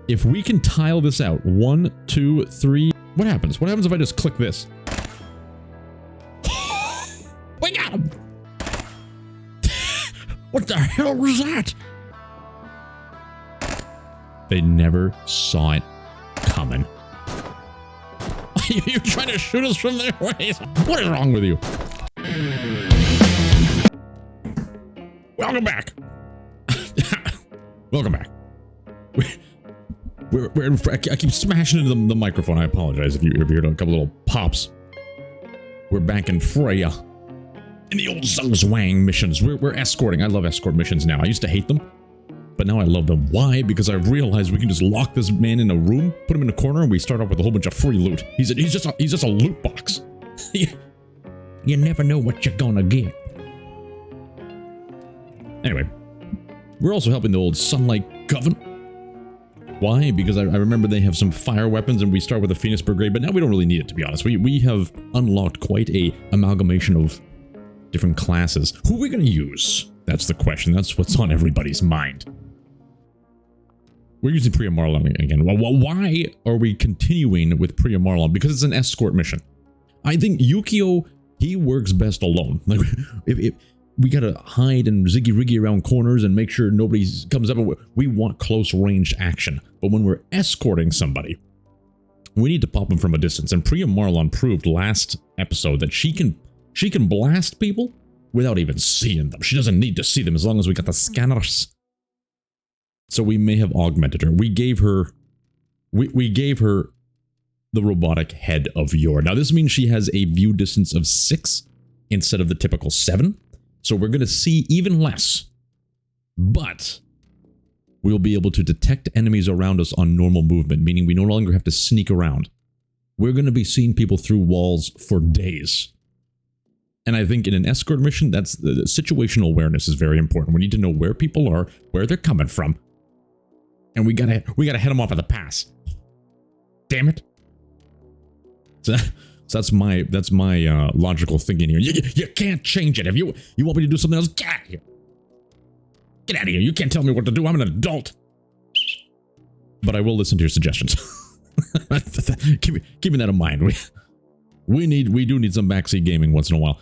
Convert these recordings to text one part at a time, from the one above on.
If we can tile this out, 1, 2, 3, what happens? What happens if I just click this? We got him! What the hell was that? They never saw it coming. You're trying to shoot us from their ways. What is wrong with you? Welcome back. Welcome back. I keep smashing into the microphone. I apologize if you heard a couple little pops. We're back in Freya. In the old Zugzwang missions. We're escorting. I love escort missions now. I used to hate them, but now I love them. Why? Because I've realized we can just lock this man in a room, put him in a corner, and we start off with a whole bunch of free loot. He's just a loot box. You never know what you're gonna get. Anyway, we're also helping the old Sunlight Covenant. Why? Because I remember they have some fire weapons, and we start with the Phoenix Brigade, but now we don't really need it, to be honest. We have unlocked quite a amalgamation of different classes. Who are we going to use? That's the question. That's what's on everybody's mind. We're using Priya Marlon again. Well, why are we continuing with Priya Marlon? Because it's an escort mission. I think Yukio, he works best alone. Like, if we gotta hide and ziggy-riggy around corners and make sure nobody comes up. We want close-range action. But when we're escorting somebody, we need to pop them from a distance. And Priya Marlon proved last episode that she can blast people without even seeing them. She doesn't need to see them as long as we got the scanners. So we may have augmented her. We gave her the robotic head of Yor. Now this means she has a view distance of 6 instead of the typical 7. So we're going to see even less, but we'll be able to detect enemies around us on normal movement, meaning we no longer have to sneak around. We're going to be seeing people through walls for days. And I think in an escort mission, that's the situational awareness is very important. We need to know where people are, where they're coming from, and we gotta head them off at the pass. Damn it! So that's my logical thinking here. You can't change it. If you want me to do something else, get out of here. Get out of here. You can't tell me what to do. I'm an adult. But I will listen to your suggestions. Keeping that in mind. We do need some backseat gaming once in a while.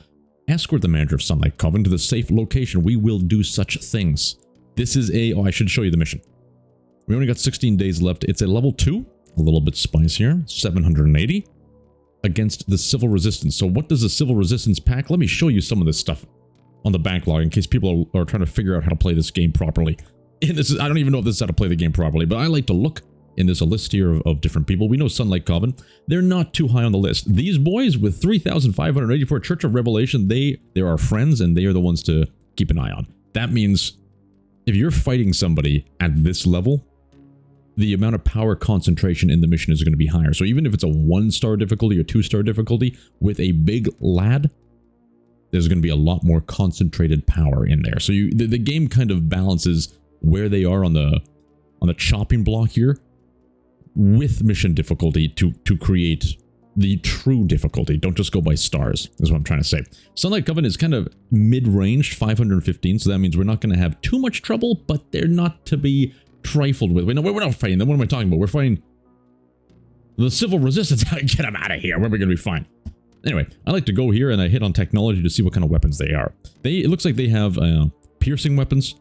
Escort the manager of Sunlight Coven to the safe location. We will do such things. This is I should show you the mission. We only got 16 days left. It's a level 2. A little bit spicier. 780. Against the Civil Resistance. So what does the Civil Resistance pack? Let me show you some of this stuff on the backlog in case people are trying to figure out how to play this game properly. And I don't even know if this is how to play the game properly, but I like to look in this a list here of different people. We know Sunlight Coven. They're not too high on the list. These boys with 3,584 Church of Revelation, they're our friends and they are the ones to keep an eye on. That means if you're fighting somebody at this level, the amount of power concentration in the mission is going to be higher. So even if it's a 1-star difficulty or 2-star difficulty, with a big lad, there's going to be a lot more concentrated power in there. So the game kind of balances where they are on the chopping block here with mission difficulty to create the true difficulty. Don't just go by stars, is what I'm trying to say. Sunlight Coven is kind of mid-ranged, 515, so that means we're not going to have too much trouble, but they're not to be trifled with. We're not fighting them. What am I talking about? We're fighting the Civil Resistance. Get them out of here. We're going to be fine. Anyway, I like to go here and I hit on technology to see what kind of weapons they are. It looks like they have piercing weapons.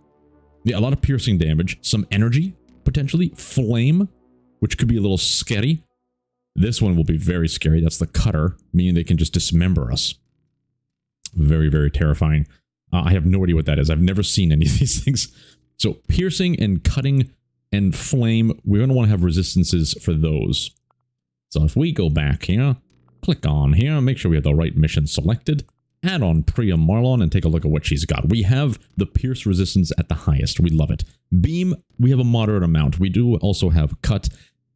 Yeah, a lot of piercing damage. Some energy, potentially. Flame, which could be a little scary. This one will be very scary. That's the cutter, meaning they can just dismember us. Very, very terrifying. I have no idea what that is. I've never seen any of these things. So piercing and cutting and flame, we're going to want to have resistances for those. So if we go back here, click on here, make sure we have the right mission selected, add on Priya Marlon and take a look at what she's got. We have the pierce resistance at the highest. We love it. Beam, we have a moderate amount. We do also have cut.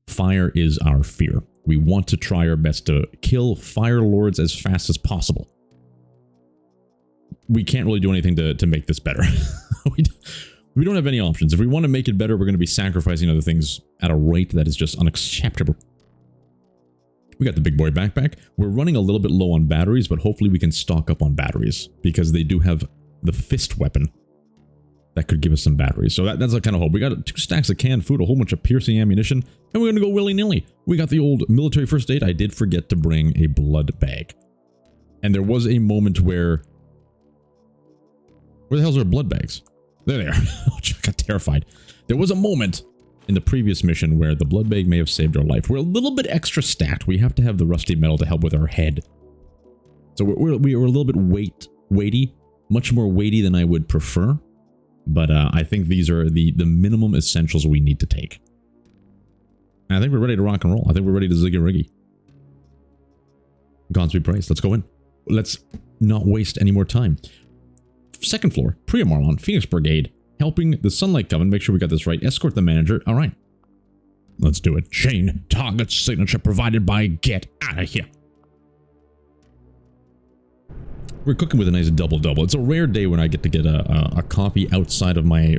Fire is our fear. We want to try our best to kill fire lords as fast as possible. We can't really do anything to make this better. We don't have any options. If we want to make it better, we're going to be sacrificing other things at a rate that is just unacceptable. We got the big boy backpack. We're running a little bit low on batteries, but hopefully we can stock up on batteries because they do have the fist weapon. that could give us some batteries. So that's the kind of hope. We got 2 stacks of canned food, a whole bunch of piercing ammunition, and we're going to go willy-nilly. We got the old military first aid. I did forget to bring a blood bag. And there was a moment where the hell's our blood bags? There they are. I got terrified. There was a moment in the previous mission where the blood bag may have saved our life. We're a little bit extra stacked. We have to have the rusty metal to help with our head. So we're a little bit weighty, much more weighty than I would prefer. But I think these are the minimum essentials we need to take. And I think we're ready to rock and roll. I think we're ready to ziggy-riggy. Gods be praised. Let's go in. Let's not waste any more time. Second floor, Priya Marlon, Phoenix Brigade, helping the Sunlight Coven. Make sure we got this right. Escort the manager. All right. Let's do it. Chain target signature provided by Get Out of Here. We're cooking with a nice double-double. It's a rare day when I get to get a coffee outside of my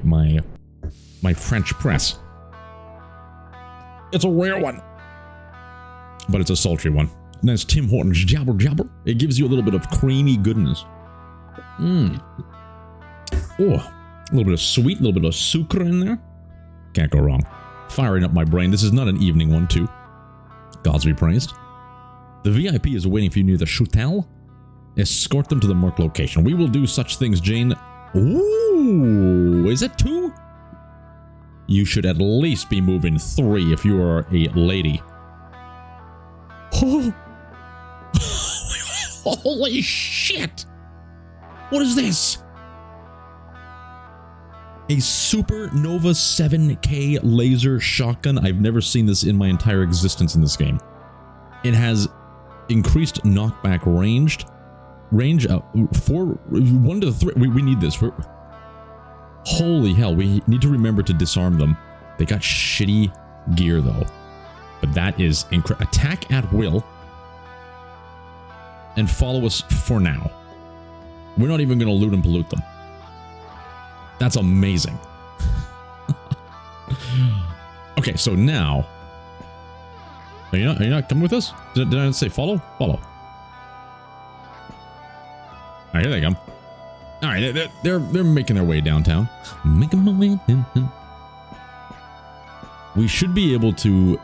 French press. It's a rare one. But it's a sultry one. Nice Tim Hortons jabber jabber. It gives you a little bit of creamy goodness. Mmm. Oh, a little bit of sweet, a little bit of sucre in there. Can't go wrong. Firing up my brain. This is not an evening one, too. Gods be praised. The VIP is waiting for you near the Chutel. Escort them to the marked location. We will do such things, Jane. Ooh, is it 2? You should at least be moving 3 if you are a lady. Oh. Holy shit! What is this? A Supernova 7K laser shotgun. I've never seen this in my entire existence in this game. It has increased knockback range 1 to 3. We need this. Holy hell, we need to remember to disarm them. They got shitty gear though. But that is incredible. Attack at will. And follow us for now. We're not even going to loot and pollute them. That's amazing. Okay, so now... Are you not coming with us? Did I say follow? Follow. Alright, here they come. Alright, they're making their way downtown. Making my way downtown. We should be able to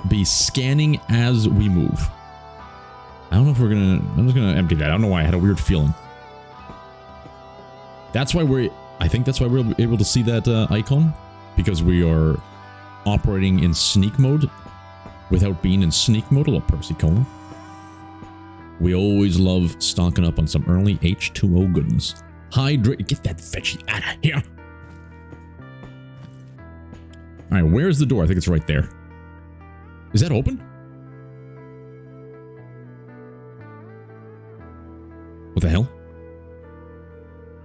be scanning as we move. I don't know if we're gonna... I'm just gonna empty that. I don't know why I had a weird feeling. That's why I think that's why we're able to see that icon. Because we are operating in sneak mode without being in sneak mode. A little Percy Colon. We always love stocking up on some early H2O goodness. Hydrate. Get that veggie out of here. Alright, where's the door? I think it's right there. Is that open? What the hell?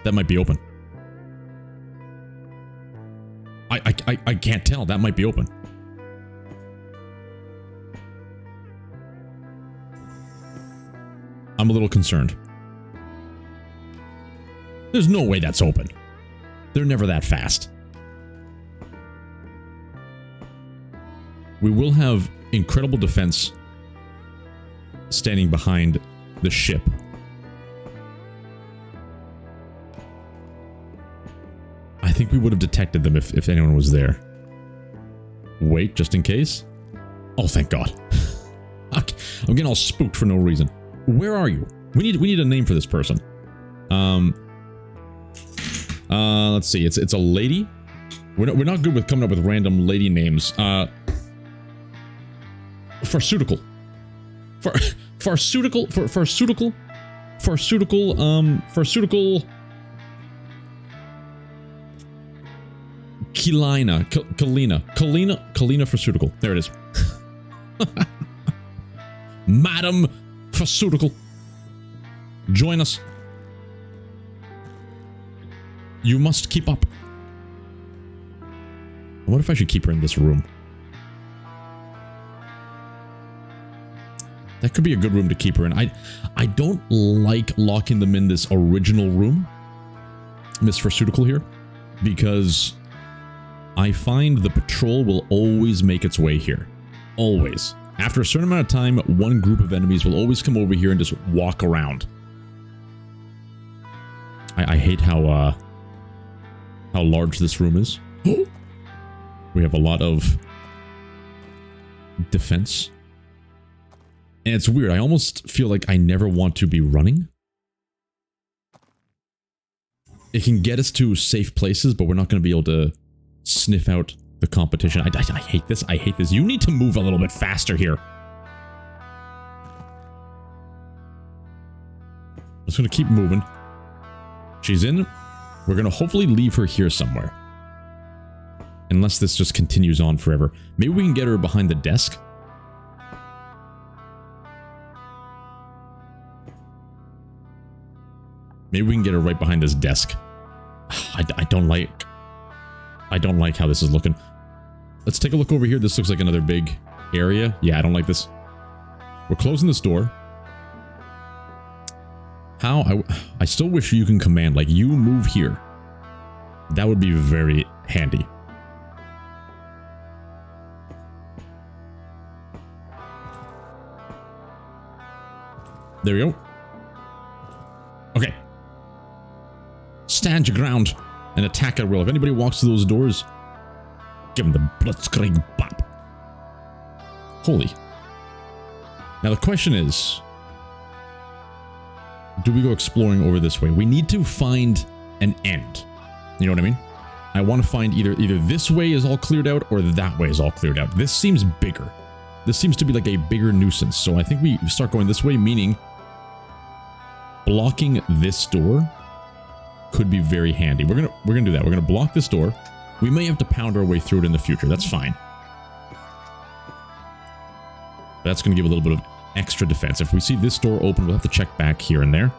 That might be open. I can't tell. That might be open. I'm a little concerned. There's no way that's open. They're never that fast. We will have incredible defense standing behind the ship. I think we would have detected them if anyone was there. Wait, just in case. Oh, thank God. I'm getting all spooked for no reason. Where are you? We need a name for this person. Let's see. It's a lady. We're not good with coming up with random lady names. Pharmaceutical. Pharmaceutical. Kalina Pharmaceutical. There it is. Madam Pharmaceutical. Join us. You must keep up. What if I should keep her in this room? That could be a good room to keep her in. I don't like locking them in this original room, Miss Pharmaceutical here, because I find the patrol will always make its way here. Always. After a certain amount of time, one group of enemies will always come over here and just walk around. I hate how how large this room is. We have a lot of defense. And it's weird. I almost feel like I never want to be running. It can get us to safe places, but we're not going to be able to sniff out the competition. I hate this. I hate this. You need to move a little bit faster here. I'm just going to keep moving. She's in. We're going to hopefully leave her here somewhere. Unless this just continues on forever. Maybe we can get her behind the desk. Maybe we can get her right behind this desk. I don't like how this is looking. Let's take a look over here. This looks like another big area. Yeah, I don't like this. We're closing this door. How? I still wish you can command, like, you move here. That would be very handy. There we go. Okay. Stand your ground and attack at will. If anybody walks through those doors, give them the blitzkrieg bop. Holy. Now the question is, do we go exploring over this way? We need to find an end. You know what I mean? I want to find either this way is all cleared out or that way is all cleared out. This seems bigger. This seems to be like a bigger nuisance. So I think we start going this way, meaning blocking this door could be very handy. We're gonna do that. We're gonna block this door. We may have to pound our way through it in the future. That's fine. That's gonna give a little bit of extra defense. If we see this door open, we'll have to check back here and there.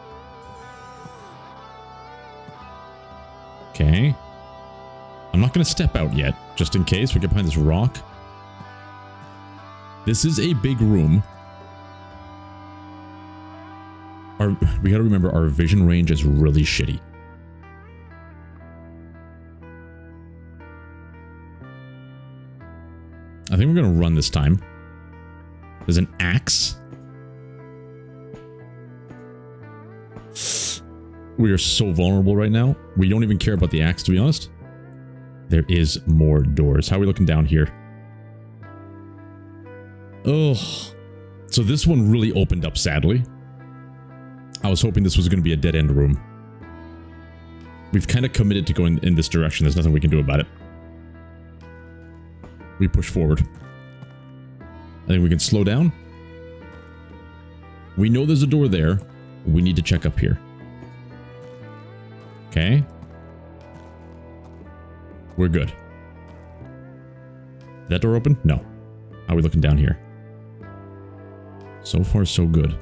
Okay. I'm not gonna step out yet, just in case we get behind this rock. This is a big room. We gotta remember our vision range is really shitty. I think we're gonna run this time. There's an axe. We are so vulnerable right now. We don't even care about the axe, to be honest. There is more doors. How are we looking down here? Oh. So this one really opened up, sadly. I was hoping this was going to be a dead-end room. We've kind of committed to going in this direction. There's nothing we can do about it. We push forward. I think we can slow down. We know there's a door there. We need to check up here. Okay. We're good. Is that door open? No. How are we looking down here? So far, so good.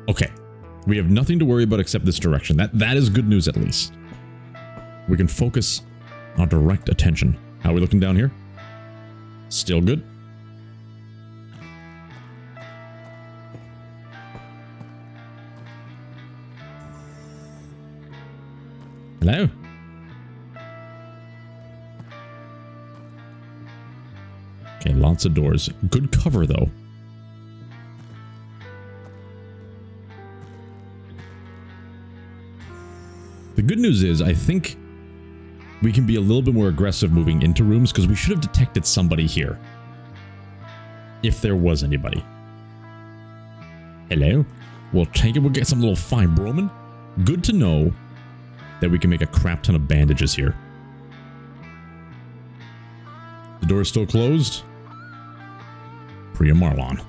Okay. We have nothing to worry about except this direction. That is good news, at least. We can focus our direct attention. How are we looking down here? Still good. Hello? Okay, lots of doors. Good cover, though. The good news is, I think we can be a little bit more aggressive moving into rooms, because we should have detected somebody here. If there was anybody. Hello? We'll take it. We'll get some little fibromin. Good to know that we can make a crap ton of bandages here. The door is still closed. Priya Marlon.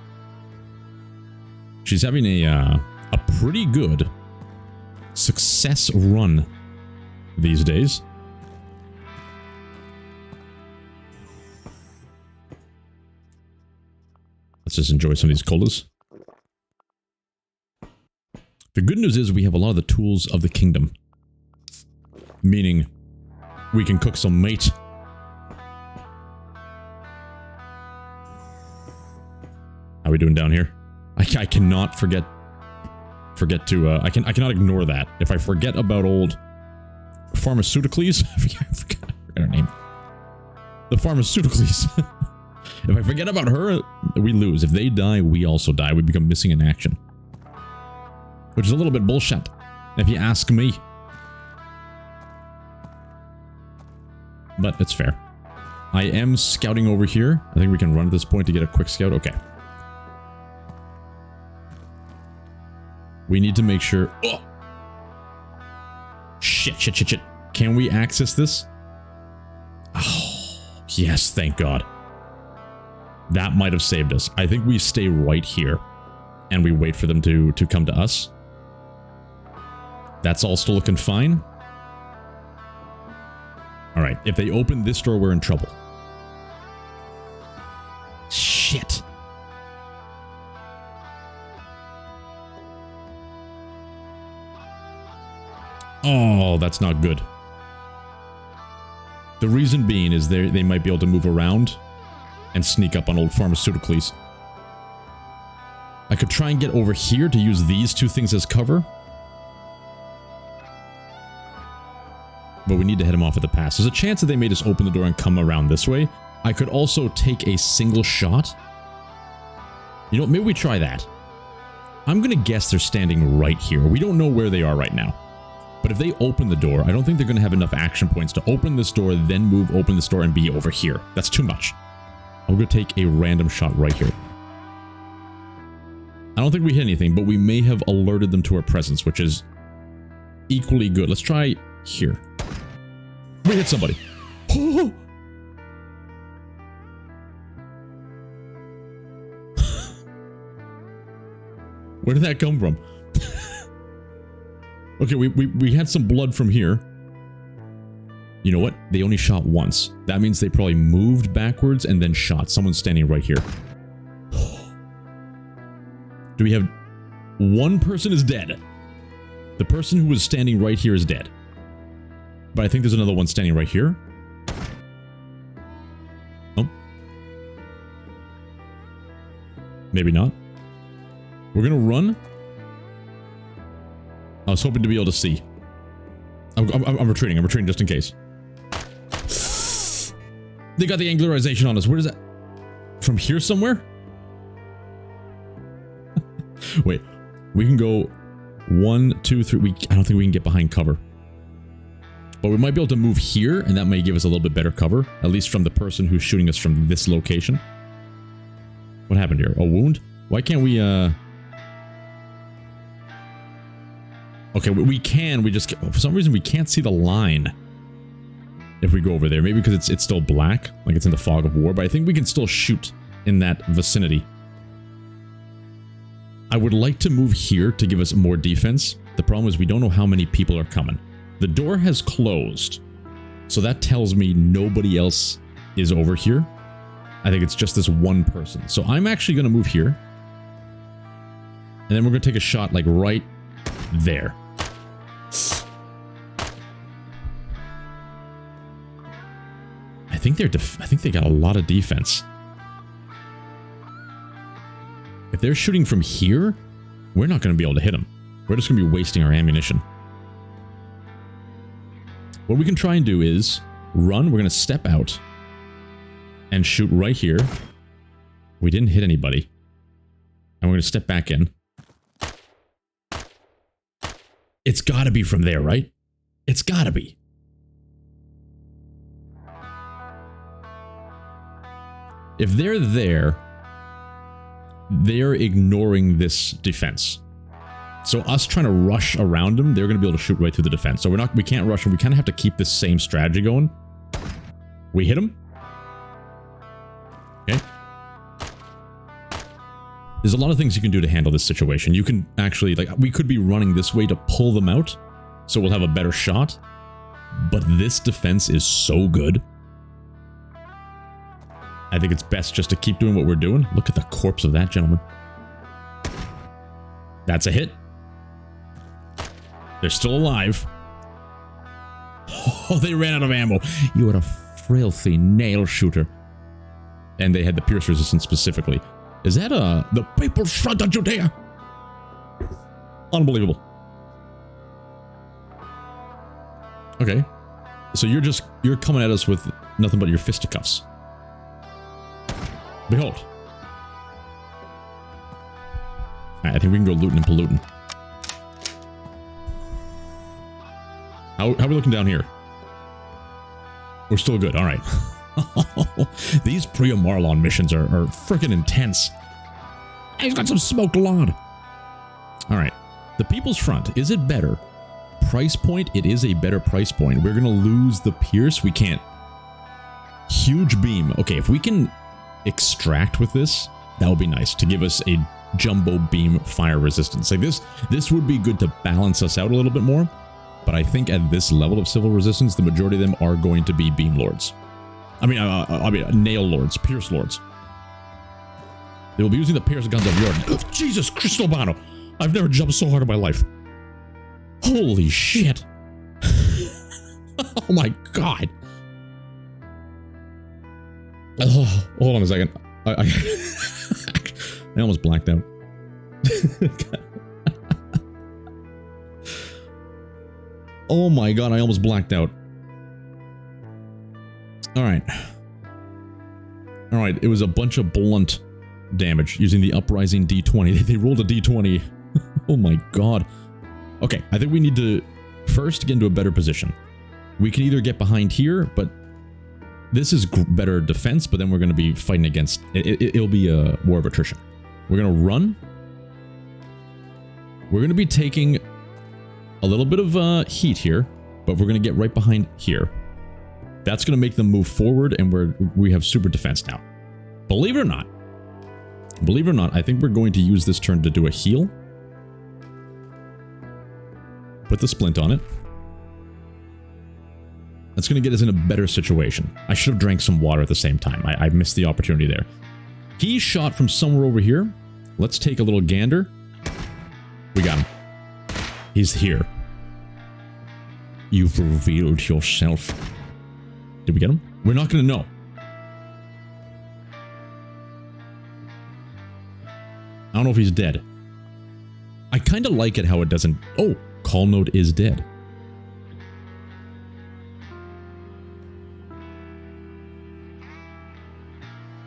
She's having a pretty good success run these days. Let's just enjoy some of these colas. The good news is we have a lot of the tools of the kingdom. Meaning, we can cook some meat. How are we doing down here? I cannot forget to, I cannot ignore that. If I forget about old Pharmaceuticals, I forgot her name. The Pharmaceuticals. If I forget about her, we lose. If they die, we also die. We become missing in action. which is a little bit bullshit, if you ask me. But it's fair. I am scouting over here. I think we can run at this point to get a quick scout. Okay. We need to make sure... Oh! Shit. Can we access this? Oh, yes, thank God. That might have saved us. I think we stay right here and we wait for them to come to us. That's all still looking fine. All right, if they open this door, we're in trouble. Shit. Oh, that's not good. The reason being is they might be able to move around and sneak up on old pharmaceuticals. I could try and get over here to use these two things as cover. But we need to head them off at the pass. There's a chance that they may just open the door and come around this way. I could also take a single shot. You know, maybe we try that. I'm going to guess they're standing right here. We don't know where they are right now. But if they open the door, I don't think they're going to have enough action points to open this door, then move, open this door, and be over here. That's too much. I'm going to take a random shot right here. I don't think we hit anything, but we may have alerted them to our presence, which is equally good. Let's try here. We hit somebody. Oh! Where did that come from? Okay, we had some blood from here. You know what? They only shot once. That means they probably moved backwards and then shot. Someone's standing right here. Do we have... One person is dead. The person who was standing right here is dead. But I think there's another one standing right here. Oh. Maybe not. We're gonna run. I was hoping to be able to see. I'm retreating. I'm retreating just in case. They got the angularization on us. Where is that? From here somewhere? Wait. We can go 1, 2, 3. I don't think we can get behind cover. But we might be able to move here, and that may give us a little bit better cover. At least from the person who's shooting us from this location. What happened here? A wound? Why can't we, Okay, we can. We just... For some reason, we can't see the line. If we go over there. Maybe because it's still black. Like it's in the fog of war. But I think we can still shoot in that vicinity. I would like to move here to give us more defense. The problem is we don't know how many people are coming. The door has closed. So that tells me nobody else is over here. I think it's just this one person. So I'm actually going to move here. And then we're going to take a shot like right there. I think they got a lot of defense. If they're shooting from here, we're not going to be able to hit them. We're just going to be wasting our ammunition. What we can try and do is run. We're going to step out and shoot right here. We didn't hit anybody. And we're going to step back in. It's got to be from there, right? It's got to be. If they're there, they're ignoring this defense. So us trying to rush around them, they're going to be able to shoot right through the defense. So we can't rush them. We kind of have to keep this same strategy going. We hit them. Okay. There's a lot of things you can do to handle this situation. You can actually, like, we could be running this way to pull them out, so we'll have a better shot. But this defense is so good. I think it's best just to keep doing what we're doing. Look at the corpse of that gentleman. That's a hit. They're still alive. Oh, they ran out of ammo. You are a filthy nail shooter. And they had the pierce resistance specifically. Is that the People's Front of Judea? Unbelievable. Okay. So you're coming at us with nothing but your fisticuffs. Behold. Alright, I think we can go looting and polluting. How are we looking down here? We're still good. All right. These Priya Marlon missions are freaking intense. He's got some smoked lard. All right. The People's Front. Is it better? Price point. It is a better price point. We're going to lose the Pierce. We can't. Huge beam. Okay, if we can extract with this, that would be nice to give us a jumbo beam fire resistance. Like this would be good to balance us out a little bit more. But I think at this level of civil resistance, the majority of them are going to be beam lords. I mean, nail lords, pierce lords. They will be using the pierce guns of Jordan. Jesus Cristobano! I've never jumped so hard in my life. Holy shit! Oh my god! Oh, hold on a second. I almost blacked out. Oh my god, I almost blacked out. Alright. Alright, it was a bunch of blunt damage using the uprising D20. They rolled a D20. Oh my god. Okay, I think we need to first get into a better position. We can either get behind here, but this is better defense, but then we're going to be fighting against... It'll be a war of attrition. We're going to run. We're going to be taking a little bit of heat here, but we're going to get right behind here. That's going to make them move forward, and we have super defense now. Believe it or not, I think we're going to use this turn to do a heal. Put the splint on it. That's going to get us in a better situation. I should have drank some water at the same time. I missed the opportunity there. He shot from somewhere over here. Let's take a little gander. We got him. He's here. You've revealed yourself. Did we get him? We're not going to know. I don't know if he's dead. I kind of like it how it doesn't... Oh, call note is dead.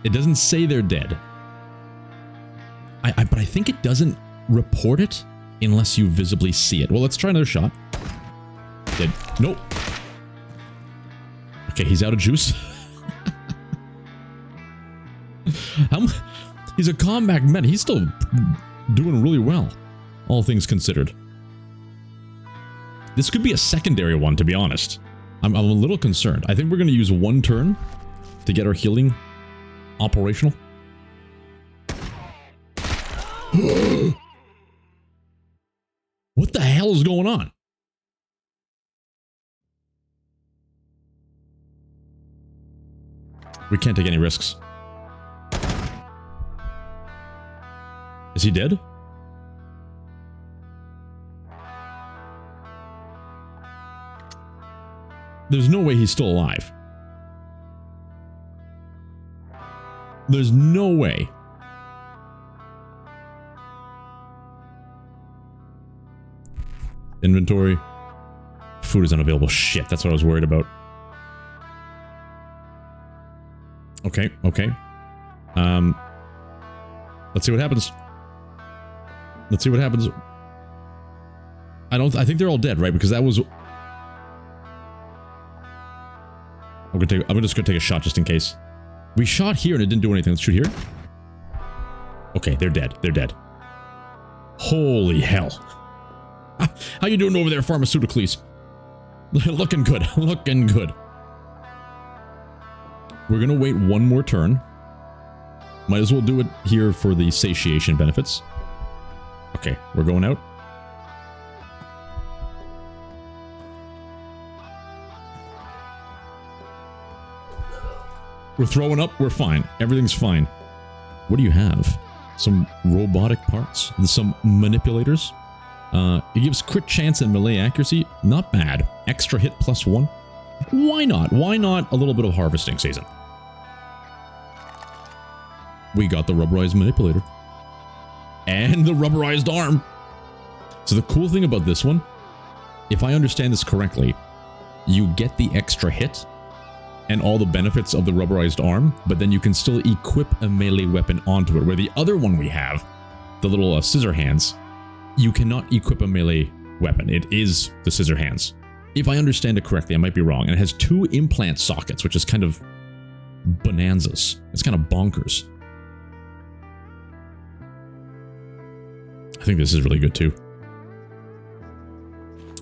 It doesn't say they're dead. But I think it doesn't report it unless you visibly see it. Well, let's try another shot. Dead. Nope. Okay, he's out of juice. He's a combat med. He's still doing really well, all things considered. This could be a secondary one, to be honest. I'm a little concerned. I think we're going to use one turn to get our healing operational. What the hell is going on? We can't take any risks. Is he dead? There's no way he's still alive. There's no way. Inventory. Food is unavailable. Shit, that's what I was worried about. Okay, okay. Let's see what happens. Let's see what happens. I think they're all dead, right? Because that was... I'm just gonna take a shot just in case. We shot here and it didn't do anything. Let's shoot here. Okay, they're dead. They're dead. Holy hell. How you doing over there, Pharmaceuticals? Looking good. Looking good. We're gonna wait one more turn. Might as well do it here for the satiation benefits. Okay, we're going out. We're throwing up. We're fine. Everything's fine. What do you have? Some robotic parts? Some manipulators? It gives crit chance and melee accuracy. Not bad. Extra hit +1. Why not? Why not a little bit of harvesting season? We got the rubberized manipulator. And the rubberized arm. So the cool thing about this one, if I understand this correctly, you get the extra hit and all the benefits of the rubberized arm, but then you can still equip a melee weapon onto it, where the other one we have, the little scissor hands, you cannot equip a melee weapon. It is the scissor hands. If I understand it correctly, I might be wrong. And it has 2 implant sockets, which is kind of bonanzas. It's kind of bonkers. I think this is really good too.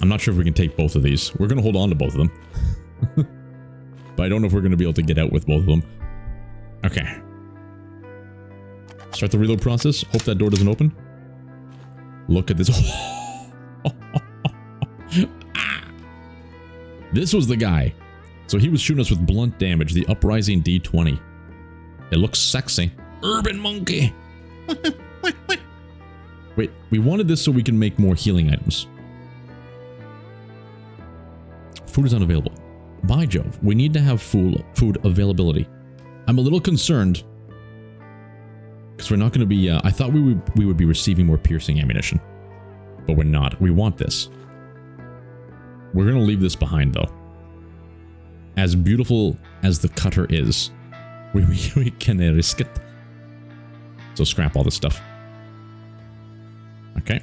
I'm not sure if we can take both of these. We're going to hold on to both of them. But I don't know if we're going to be able to get out with both of them. Okay. Start the reload process. Hope that door doesn't open. Look at this. This was the guy. So he was shooting us with blunt damage, the uprising D20. It looks sexy. Urban monkey. Wait, we wanted this so we can make more healing items. Food is unavailable. By Jove, we need to have food availability. I'm a little concerned because we're not going to be. I thought we would be receiving more piercing ammunition, but we're not. We want this. We're going to leave this behind though. As beautiful as the cutter is, we can risk it. So scrap all this stuff. Okay.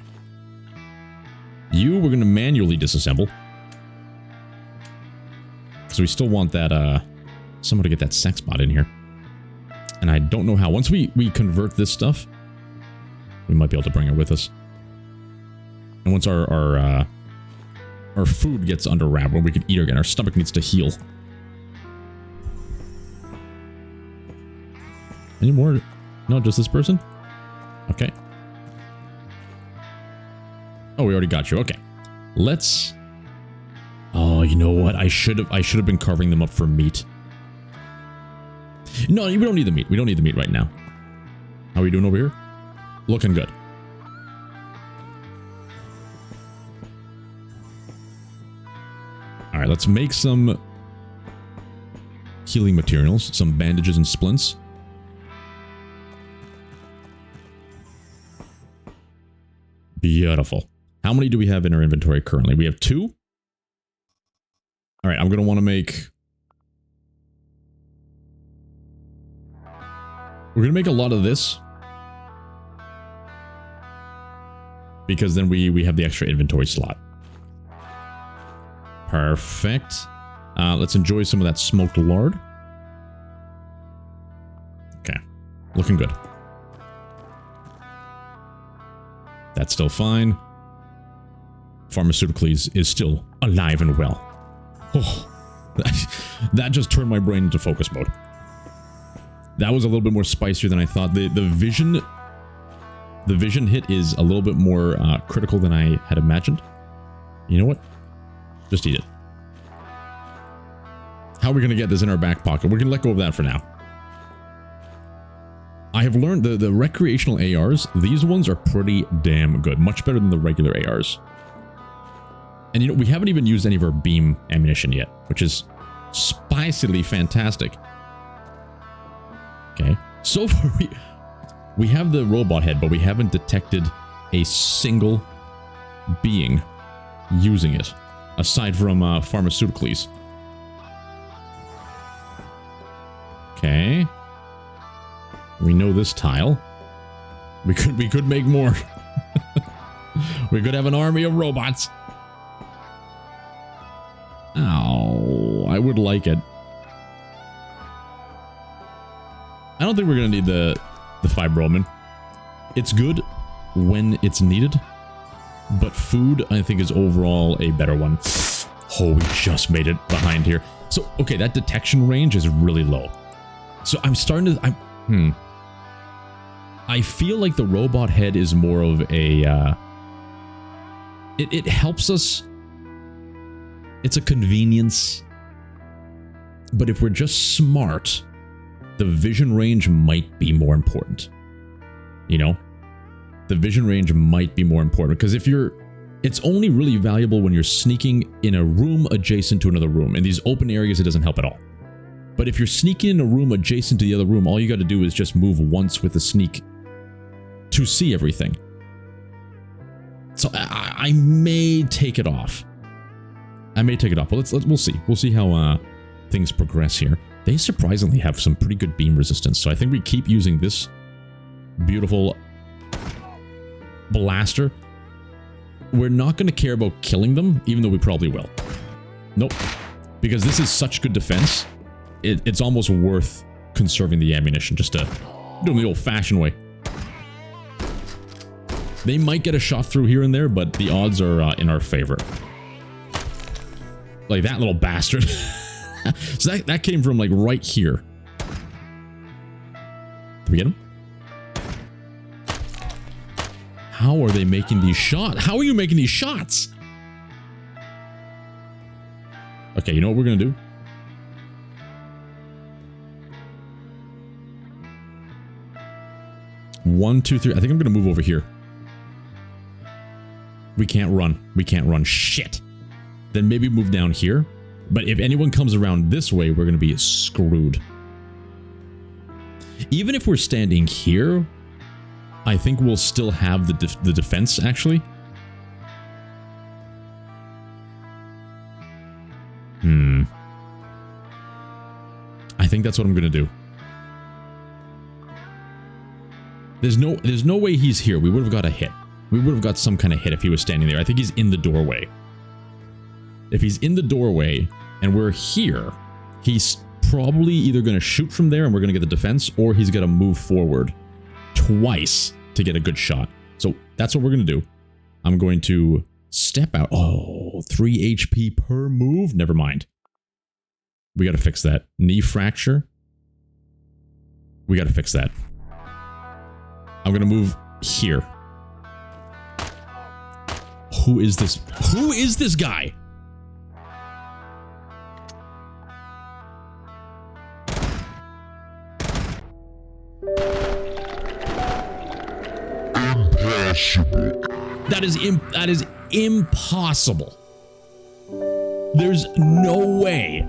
You, we're going to manually disassemble. Because we still want that, someone to get that sex bot in here. And I don't know how. Once we convert this stuff, we might be able to bring it with us. And once our food gets under wrap, where we can eat again, our stomach needs to heal. Any more? No, just this person? Okay. Oh, we already got you. Okay. Let's... Oh, you know what? I should have been carving them up for meat. No, we don't need the meat. We don't need the meat right now. How are we doing over here? Looking good. All right, let's make some healing materials, some bandages and splints. Beautiful. How many do we have in our inventory currently? We have 2. All right, I'm going to want to make... We're going to make a lot of this. Because then we have the extra inventory slot. Perfect. Let's enjoy some of that smoked lard. Okay. Looking good. That's still fine. Pharmaceuticals is still alive and well. Oh, that just turned my brain into focus mode. That was a little bit more spicier than I thought. The vision hit is a little bit more critical than I had imagined. You know what? Just eat it. How are we going to get this in our back pocket? We're going to let go of that for now. I have learned the recreational ARs, these ones are pretty damn good. Much better than the regular ARs. And you know, we haven't even used any of our beam ammunition yet, which is spicily fantastic. Okay. So far, we have the robot head, but we haven't detected a single being using it, aside from pharmaceuticals. Okay. We know this tile. We could make more. We could have an army of robots. Ow, I would like it. I don't think we're gonna need the fibromin. It's good when it's needed, but food I think is overall a better one. Oh, we just made it behind here. So okay, that detection range is really low. So I'm starting to I feel like the robot head is more of a it helps us. It's a convenience. But if we're just smart, the vision range might be more important. You know? The vision range might be more important because if you're... It's only really valuable when you're sneaking in a room adjacent to another room. In these open areas, it doesn't help at all. But if you're sneaking in a room adjacent to the other room, all you got to do is just move once with the sneak to see everything. So I may take it off. I may take it off, but we'll see. We'll see how things progress here. They surprisingly have some pretty good beam resistance, so I think we keep using this beautiful blaster. We're not going to care about killing them, even though we probably will. Nope. Because this is such good defense, it's almost worth conserving the ammunition just to do it the old-fashioned way. They might get a shot through here and there, but the odds are in our favor. Like that little bastard. So that came from like right here. Did we get him? How are they making these shots? How are you making these shots? Okay, you know what we're gonna do? One, two, three. I think I'm gonna move over here. We can't run. We can't run. Shit. Then maybe move down here. But if anyone comes around this way, we're gonna be screwed. Even if we're standing here, I think we'll still have the defense, actually. I think that's what I'm gonna do. There's no way he's here. We would have got a hit. We would have got some kind of hit if he was standing there. I think he's in the doorway. If he's in the doorway and we're here, he's probably either going to shoot from there and we're going to get the defense, or he's going to move forward twice to get a good shot. So that's what we're going to do. I'm going to step out. Oh, 3 HP per move. Never mind. We got to fix that. Knee fracture. We got to fix that. I'm going to move here. Who is this? Who is this guy? Impossible. That is impossible. There's no way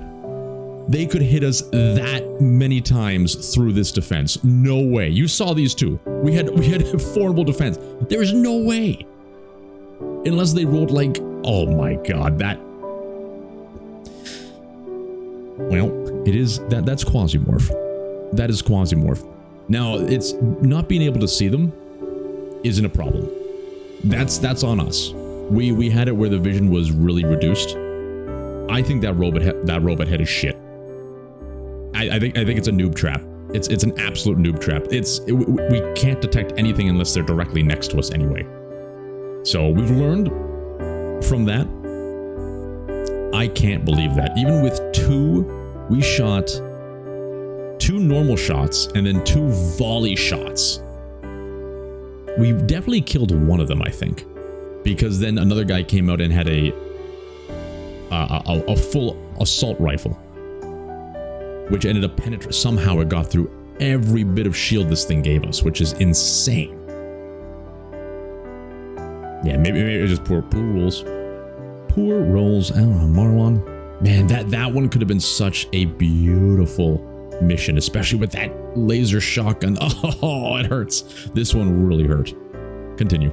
they could hit us that many times through this defense. No way. You saw these two. We had a formidable defense. There is no way. Unless they rolled like, oh my god, that. Well, it is that's Quasimorph. That is Quasimorph. Now, it's not being able to see them isn't a problem. That's on us. We had it where the vision was really reduced. I think that robot head is shit. I think it's a noob trap. It's an absolute noob trap. We can't detect anything unless they're directly next to us anyway. So we've learned from that. I can't believe that. Even with we shot 2 normal shots and then 2 volley shots. We definitely killed one of them, I think, because then another guy came out and had a full assault rifle, which ended up penetrating. Somehow it got through every bit of shield this thing gave us, which is insane. Yeah, maybe it was just poor rolls. Poor rolls. I don't know, Marlon. Man, that one could have been such a beautiful mission, especially with that laser shotgun. Oh, it hurts. This one really hurt. Continue.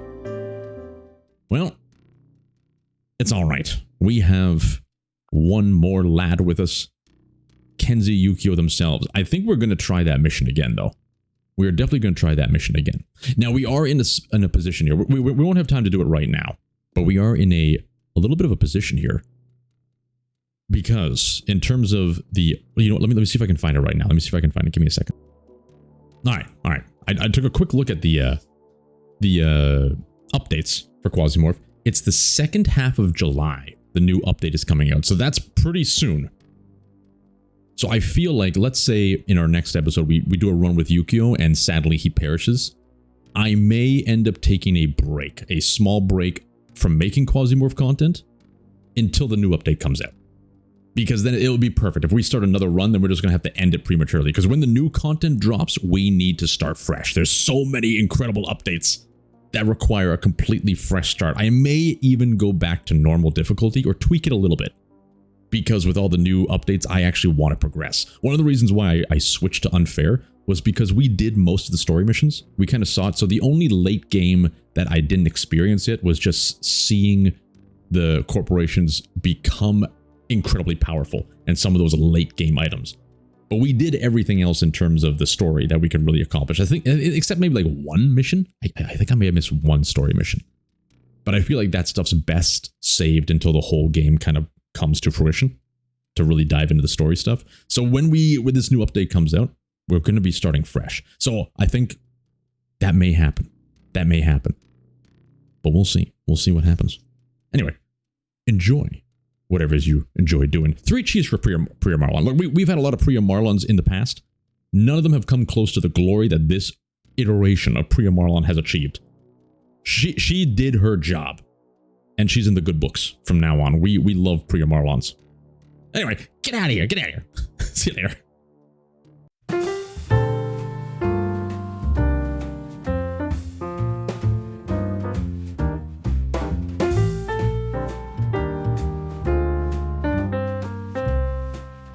Well, it's all right. We have one more lad with us. Kenzie, Yukio themselves. I think we're going to try that mission again, though. We're definitely going to try that mission again. Now, we are in a position here. We won't have time to do it right now, but we are in a little bit of a position here. Because in terms of the, you know, let me see if I can find it right now. Let me see if I can find it. Give me a second. All right. I took a quick look at the updates for Quasimorph. It's the second half of July. The new update is coming out, so that's pretty soon. So I feel like, let's say in our next episode we do a run with Yukio and sadly he perishes. I may end up taking a small break from making Quasimorph content until the new update comes out. Because then it'll be perfect. If we start another run, then we're just going to have to end it prematurely. Because when the new content drops, we need to start fresh. There's so many incredible updates that require a completely fresh start. I may even go back to normal difficulty or tweak it a little bit. Because with all the new updates, I actually want to progress. One of the reasons why I switched to Unfair was because we did most of the story missions. We kind of saw it. So the only late game that I didn't experience yet was just seeing the corporations become incredibly powerful and some of those late game items. But we did everything else in terms of the story that we could really accomplish. I think, except maybe like one mission. I think I may have missed one story mission. But I feel like that stuff's best saved until the whole game kind of comes to fruition, to really dive into the story stuff. So when this new update comes out, we're going to be starting fresh. So I think that may happen. That may happen. But we'll see. We'll see what happens. Anyway, enjoy whatever it is you enjoy doing. 3 cheers for Priya Marlon. Look, we've had a lot of Priya Marlons in the past. None of them have come close to the glory that this iteration of Priya Marlon has achieved. She did her job. And she's in the good books from now on. We love Priya Marlons. Anyway, get out of here. Get out of here. See you later.